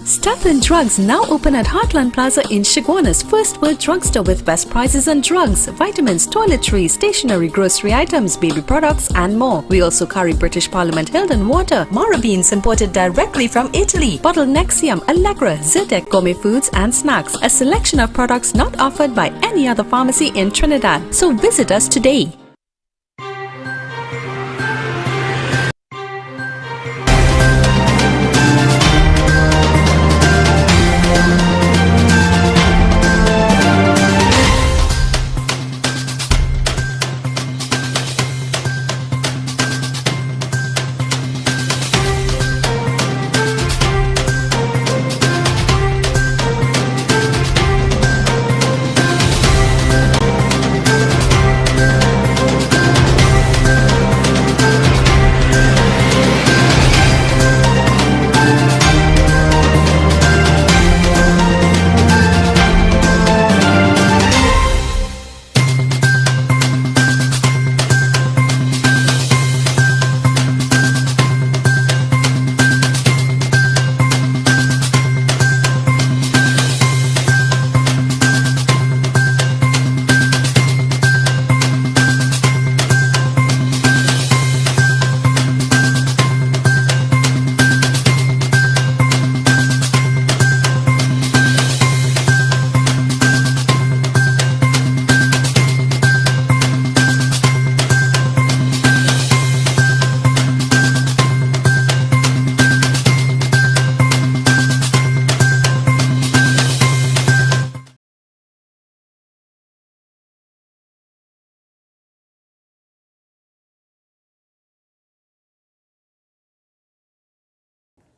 Step-in Drugs now open at Heartland Plaza in Chaguanas, first world drugstore with best prices on drugs, vitamins, toiletries, stationery, grocery items, baby products, and more. We also carry British Parliament Hilden water, Mara beans imported directly from Italy, bottled Nexium, Allegra, Zyrtec, gourmet foods and snacks, a selection of products not offered by any other pharmacy in Trinidad. So visit us today.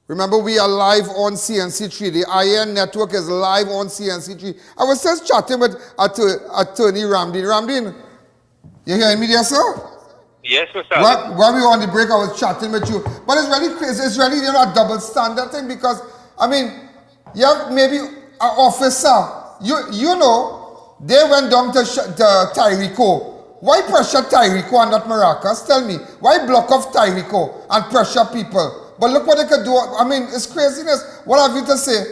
Remember, we are live on CNC3. The I.A.N network is live on CNC3. I was just chatting with Attorney Ramdeen. Ramdeen, you hearing me there, sir? Yes, Mr. While we were on the break, I was chatting with you. But it's really crazy. It's really, a double standard thing because, I mean, you have maybe an officer. You know, they went down to Tyrico. Why pressure Tyrico and not Maracas? Tell me. Why block off Tyrico and pressure people? But look what they could do. I mean, it's craziness. What have you to say?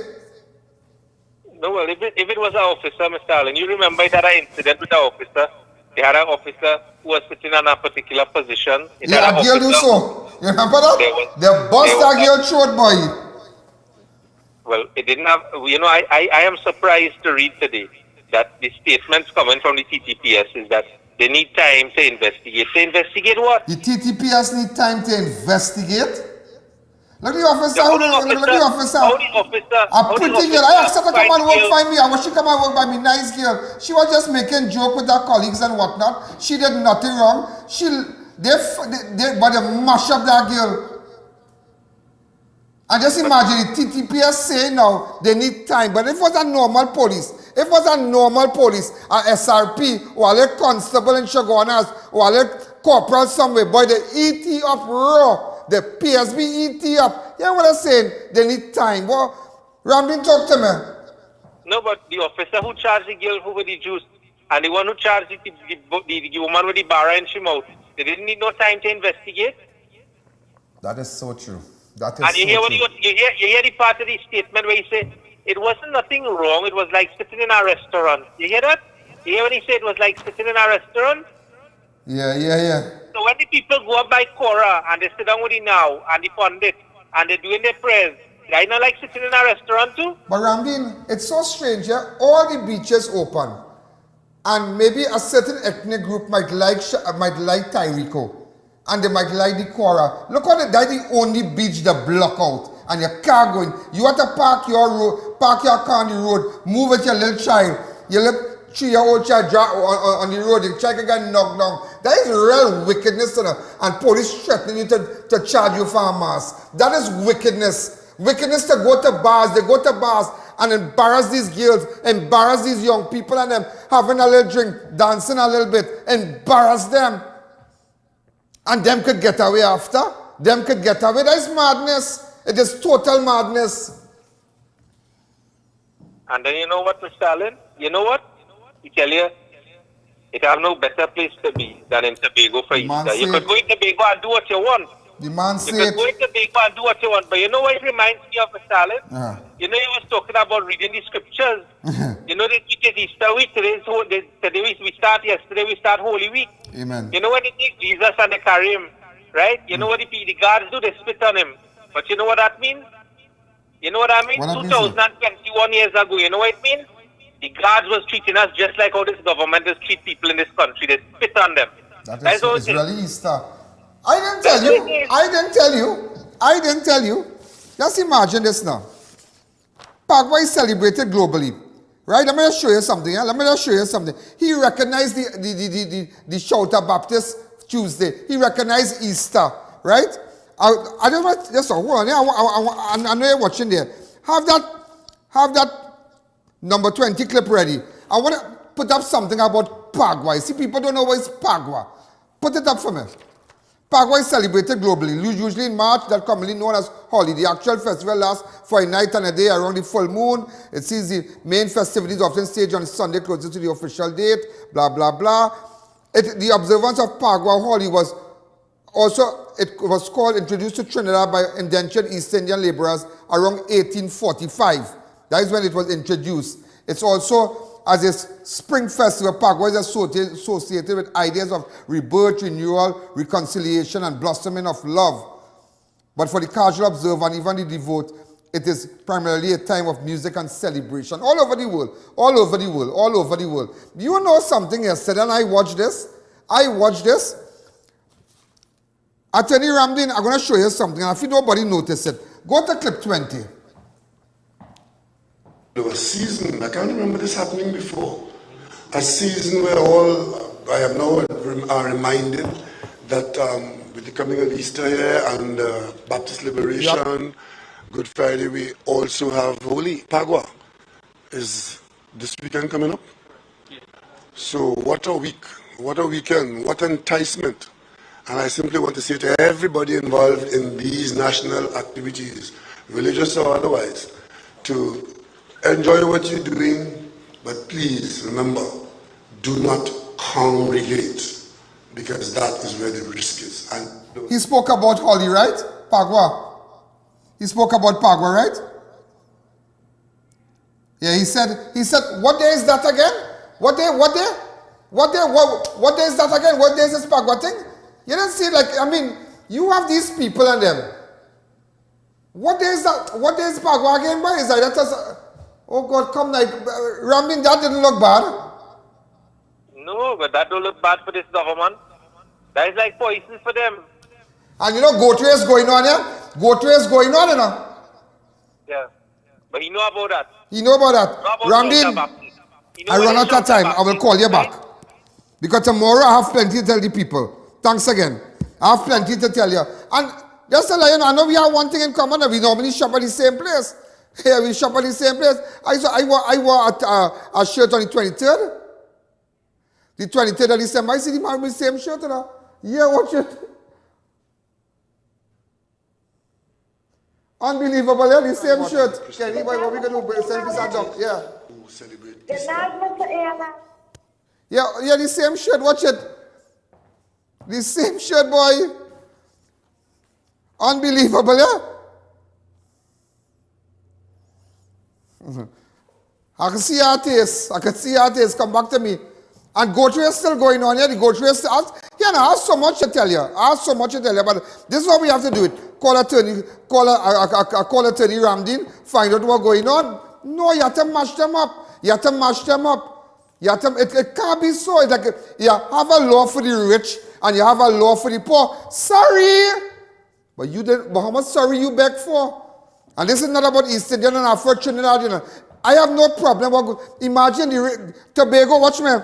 No, well, if it was an officer, Mr. Allen, you remember it had an incident with an officer they had an officer who was sitting in a particular position. Yeah, a girl do so. You remember that? They bust that girl throat, boy. Well, it didn't have, you know, I am surprised to read today that the statements coming from the TTPS is that they need time to investigate. To investigate what? The TTPS need time to investigate? Look at the officer, look at the officer. A pretty girl. I asked her to come and work for me. I wish she come and work by me. Nice girl. She was just making joke with her colleagues and whatnot. She did nothing wrong. But they mash up that girl. And just imagine the TTPS say now they need time. But if it was a normal police, a SRP, or a constable in Chaguanas, or a corporal somewhere, boy, they eat it up raw. The PSB eat it up. You know what I'm saying? They need time. Well, Ramdeen, talk to me. No, but the officer who charged the girl who with the juice, and the one who charged the woman with the bar and she mouth, they didn't need no time to investigate. That is so true. That is and you so hear true. you hear the part of the statement where he said it wasn't nothing wrong. It was like sitting in a restaurant. You hear that? You hear what he said? It was like sitting in a restaurant. Yeah. So when the people go up by Cora and they sit down with the now and the pundit and they're doing their prayers, they not like sitting in a restaurant too. But Ramdeen, it's so strange. Yeah? All the beaches open, and maybe a certain ethnic group might like Tyrico. And they might like the Cora. Look how that's the only beach that block out. And your car going. You want to park your car on the road, move with your little child. Your little 3-year-old child on the road, the child can get knocked down. That is real wickedness, and police threatening you to charge you for a mask. That is wickedness. Wickedness to go to bars. They go to bars and embarrass these girls, embarrass these young people and them having a little drink, dancing a little bit, embarrass them. And them could get away after. Them could get away. That is madness. It is total madness. And then you know what, Mr. Allen? You know what? I tell you, it have no better place to be than in Tobago for Easter. You could go in Tobago and do what you want. The man you could go in Tobago and do what you want. But you know what it reminds me of, Mr. Allen? You know, he was talking about reading the scriptures. You know, it is Easter week. Today we start yesterday, we start Holy Week. Amen. You know when they take Jesus and they carry him, right? You know what the guards do? They spit on him. But you know what that means? You know what I mean? 2021 years ago, you know what it means? The guards was treating us just like how this government is treat people in this country. They spit on them. That is Israeli Easter. I didn't tell you. I didn't tell you. Just imagine this now. Paraguay is celebrated globally. Right? Let me just show you something. He recognized the Shoutout Baptist Tuesday. He recognized Easter. Right? I just want just hold on. I know you're watching there. Have that number 20 clip ready. I want to put up something about Paraguay. See, people don't know what is Paraguay. Put it up for me. Paraguay is celebrated globally, usually in March, that's commonly known as Holi. The actual festival lasts for a night and a day around the full moon. It sees the main festivities often staged on Sunday closer to the official date, blah, blah, blah. The observance of Paraguay Holi was introduced to Trinidad by indentured East Indian laborers around 1845. That is when it was introduced. It's also, as a spring festival, Paraguay is associated with ideas of rebirth, renewal, reconciliation, and blossoming of love. But for the casual observer and even the devout, it is primarily a time of music and celebration all over the world. Do you know something yesterday? And I watched this. Attorney Ramdeen, I'm going to show you something. And if nobody noticed it, go to clip 20. There was a season, I can't remember this happening before, a season where I am now reminded that with the coming of Easter here and Baptist Liberation, Good Friday, we also have Holy. Paraguay is this weekend coming up. So what a week, what a weekend, what enticement. And I simply want to say to everybody involved in these national activities, religious or otherwise, to enjoy what you're doing, but please remember, do not congregate, because that is where the risk is. And he spoke about Holi, right? Paraguay. He spoke about Paraguay, right? Yeah, he said, what day is that again? What day? What day is that again? What day is this Pagwa thing? You don't see, like, I mean, you have these people and them. What day is that? What day is Pagwa again, boy? Is that oh God, come like, Ramdeen, that didn't look bad. No, but that don't look bad for this government. That is like poison for them. And you know, goat race going on here? Goat race going on, you know? Yeah. But you know about that. You know about that. Ramdeen, I run out of time. I will call you back. Because tomorrow I have plenty to tell the people. Thanks again. I have plenty to tell you. And just to let you know, I know we have one thing in common. We normally shop at the same place. Yeah, we shop at the same place. I wore a shirt on the 23rd. The 23rd of December. I see the man with the same shirt. You know? Yeah, watch it. Unbelievable, yeah, the same shirt. Kenny, boy, what we going to do? Send this dog. Yeah. Yeah, the same shirt, watch it. The same shirt, boy. Unbelievable, yeah? I can see our taste. I can see our taste. Come back to me. And goat race still going on, yeah? The goat race. Yeah, I have so much to tell you. I have so much to tell you. But this is how we have to do it. Call Attorney Ramdeen, find out what's going on. No, you have to mash them up. You have to mash them up. You have to, it can't be so. It's like you have a law for the rich and you have a law for the poor. Sorry. But you didn't, but how much sorry you beg for? And this is not about East Indian and Afro Trinidad, you know. I have no problem. Imagine the Tobago, watch me.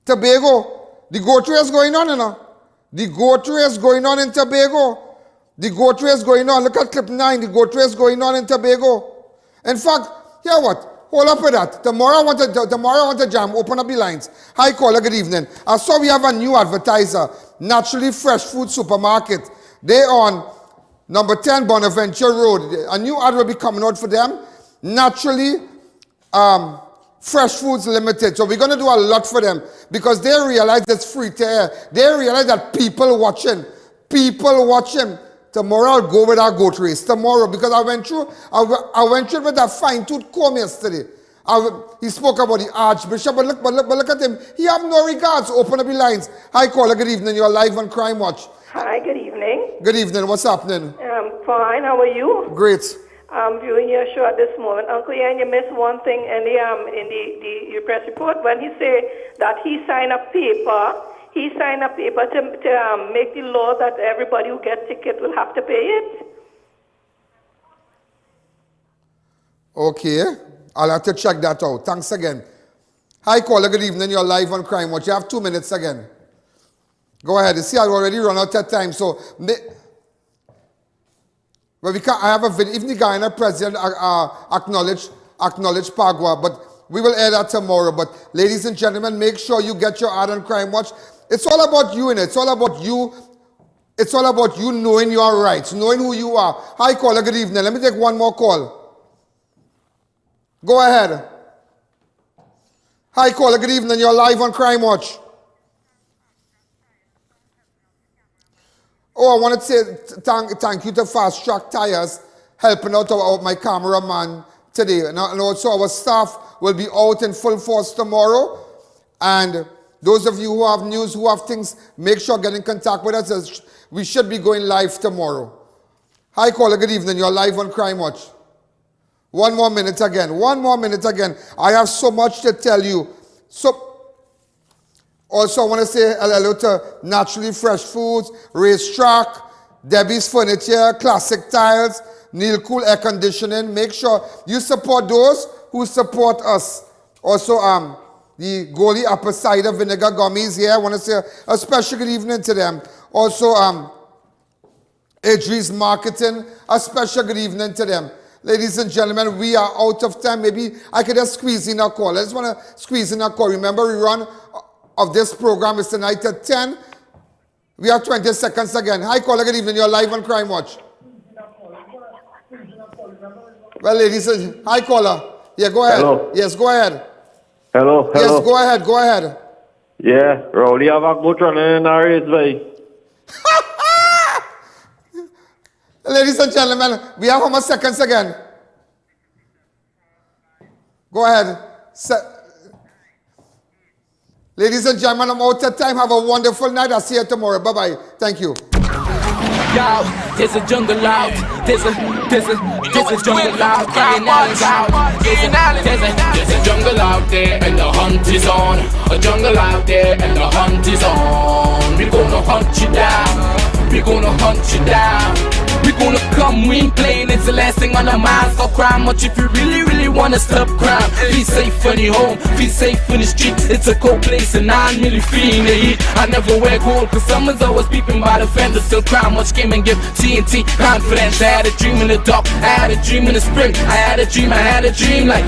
Tobago, the goat race going on, you know. The goat race going on in Tobago. The goat race going on. Look at clip 9. The goat race going on in Tobago. In fact, hear what? Hold up with that. Tomorrow I want to jam. Open up the lines. Hi, caller. Good evening. I saw we have a new advertiser. Naturally Fresh Food Supermarket. They on number 10 Bonaventure Road. A new ad will be coming out for them. Naturally Fresh Foods Limited. So we're going to do a lot for them because they realize it's free to air. They realize that people watching. People watching. Tomorrow I'll go with our goat race. Tomorrow, because I went through with that fine-tooth comb yesterday. He spoke about the Archbishop, but look at him. He have no regards. Open up the lines. Hi, caller. Good evening. You're live on Crime Watch. Hi, good evening. Good evening. What's happening? Fine. How are you? Great. I'm viewing your show at this moment. Uncle Ian, you missed one thing in the press report when he said that he signed a paper. He signed a paper to make the law that everybody who gets ticket will have to pay it. Okay. I'll have to check that out. Thanks again. Hi, caller. Good evening. You're live on Crime Watch. You have 2 minutes again. Go ahead. You see, I've already run out of time. So, well, we can't. I have a video. Even the Guyana president acknowledged Pagwa, but we will air that tomorrow. But, ladies and gentlemen, make sure you get your ad on Crime Watch. It's all about you, innit? It's all about you. It's all about you knowing your rights, knowing who you are. Hi, caller. Good evening. Let me take one more call. Go ahead. Hi, caller. Good evening. You're live on Crime Watch. Oh, I want to say thank you to Fast Track Tires helping out my cameraman today. And also our staff will be out in full force tomorrow. And those of you who have news, who have things, make sure get in contact with us. We should be going live tomorrow. Hi, caller. Good evening. You're live on Crime Watch. 1 more minute again. 1 more minute again. I have so much to tell you. Also, I want to say hello to Naturally Fresh Foods, Racetrack, Debbie's Furniture, Classic Tiles, Neil Cool Air Conditioning. Make sure you support those who support us. Also, the Goalie Apple Cider Vinegar Gummies here. I want to say a special good evening to them. Also, Idris Marketing, a special good evening to them. Ladies and gentlemen, we are out of time. Maybe I could just squeeze in a call. I just want to squeeze in a call. Remember, we run of this program is tonight at 10. We have 20 seconds again. Hi, caller. Good evening. You're live on Crime Watch. Well, ladies and hi, caller. Yeah, go ahead. Hello. Yes, go ahead. Hello. Yes, go ahead. Go ahead. Yeah, Rowdy have a good running in our race, boy. Ladies and gentlemen, we have how much seconds again? Go ahead. Ladies and gentlemen, I'm out of time. Have a wonderful night. I'll see you tomorrow. Bye-bye. Thank you. Yo, there's a jungle out. There's a jungle out. There's a jungle out there and the hunt is on. A jungle out there and the hunt is on. We gonna hunt you down. We gonna hunt you down. We gonna come, we ain't playing, it's the last thing on our minds. Stop crime much if you really wanna stop crime. Be safe in your home, be safe in the street. It's a cold place and I'm really feeling the heat. I never wear gold cause someone's always peeping by the fender. Still crime much came and give TNT confidence. I had a dream in the dark, I had a dream in the spring. I had a dream like